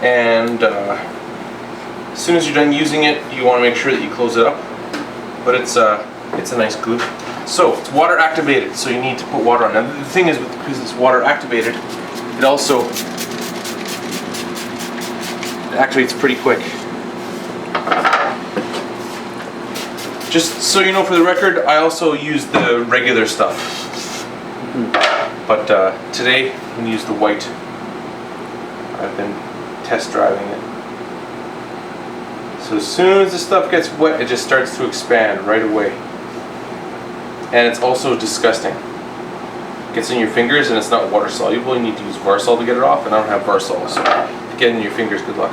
and as soon as you're done using it, you want to make sure that you close it up. But it's a nice glue. So it's water activated, so you need to put water on. Now the thing is, because it's water activated, it also activates pretty quick. Just so you know, for the record, I also use the regular stuff. But today I'm going to use the white. I've been test driving it. So as soon as the stuff gets wet, it just starts to expand right away. And it's also disgusting. It gets in your fingers and it's not water soluble. You need to use Varsol to get it off, and I don't have Varsol, so to get in your fingers, good luck.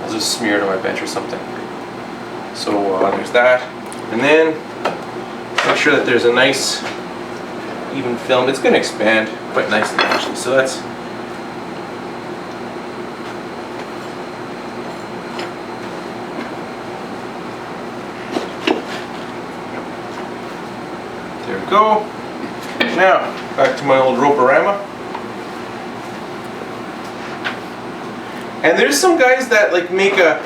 I'll just smear it on my bench or something. So there's that. And then make sure that there's a nice even film. It's going to expand quite nicely actually. So that's there we go. Now back to my old rope-a-rama. And there's some guys that like make a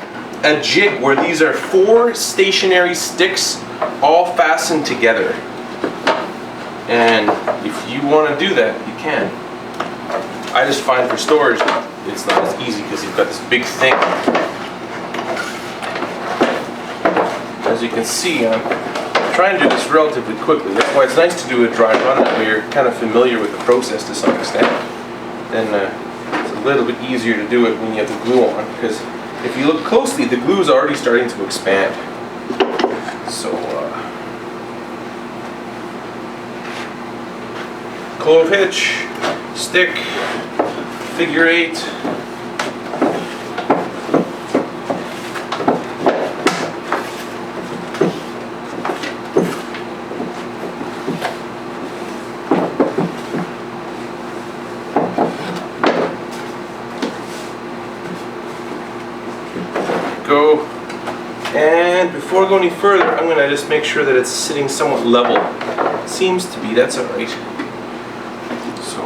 jig where these are 4 stationary sticks all fastened together. And if you want to do that, you can. I just find for storage it's not as easy because you've got this big thing. As you can see, I'm trying to do this relatively quickly. That's why it's nice to do a dry run, that way you're kind of familiar with the process to some extent. Then it's a little bit easier to do it when you have the glue on, because if you look closely, the glue is already starting to expand. So, clove hitch, stick, figure 8. Go. And before I go any further, I'm going to just make sure that it's sitting somewhat level. Seems to be, that's alright. So,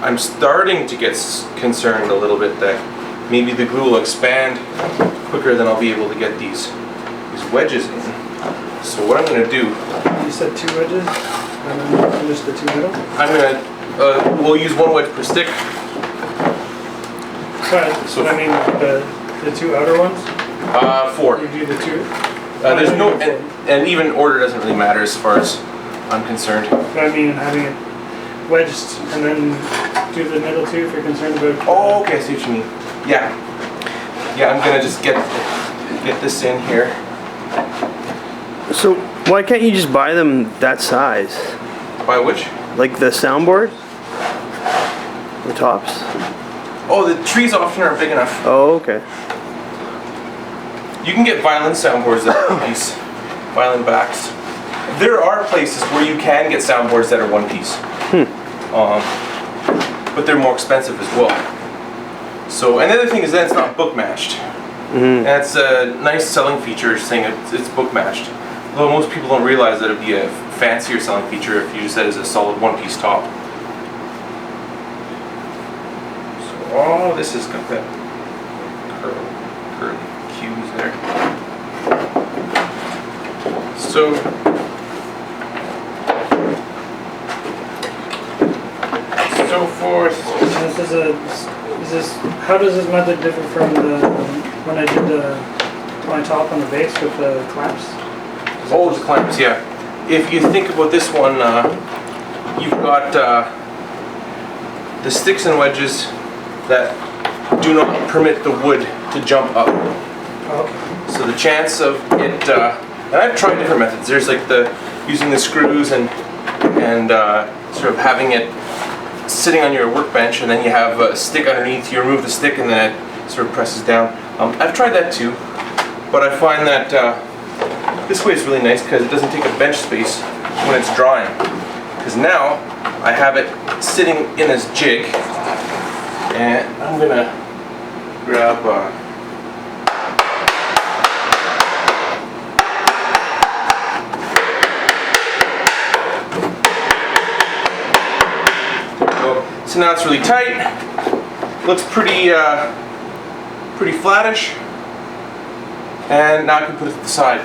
I'm starting to get concerned a little bit that maybe the glue will expand quicker than I'll be able to get these wedges in. So what I'm going to do... You said 2 wedges? And then just the 2 middle? I'm going to... we'll use 1 wedge per stick. So I mean the 2 outer ones? 4. You do the 2? There's no... And even order doesn't really matter as far as I'm concerned. But I mean having it wedged and then do the middle 2 if you're concerned about... Oh, okay, I see what you mean. Yeah. Yeah, I'm going to just get this in here. So why can't you just buy them that size? By which? Like the soundboard? The tops? Oh, the trees often are big enough. Oh, okay. You can get violin soundboards that are 1 piece. Violin backs. There are places where you can get soundboards that are 1 piece. But they're more expensive as well. So, and the other thing is that it's not book matched. And that's a nice selling feature, saying it's book matched. Although most people don't realize that it'd be a fancier selling feature if you just said it's a solid 1 piece top. So, oh, this has got that curly cues there. So, so forth. How does this method differ from when I did my top on the base with the clamps? Oh, the clamps, yeah. If you think about this one, you've got the sticks and wedges that do not permit the wood to jump up. Okay. So the chance of it, and I've tried different methods. There's like using the screws and sort of having it sitting on your workbench, and then you have a stick underneath. You remove the stick and then it sort of presses down. I've tried that too, but I find that this way is really nice because it doesn't take up bench space when it's drying. Because now I have it sitting in this jig, and I'm gonna grab So now it's really tight. Looks pretty pretty flattish. And now I can put it to the side.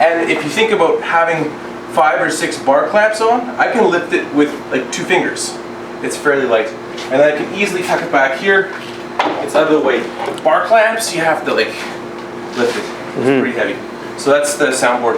And if you think about having 5 or 6 bar clamps on, I can lift it with like 2 fingers. It's fairly light. And then I can easily tuck it back here. It's out of the way. Bar clamps, you have to like lift it. It's pretty heavy. So that's the soundboard.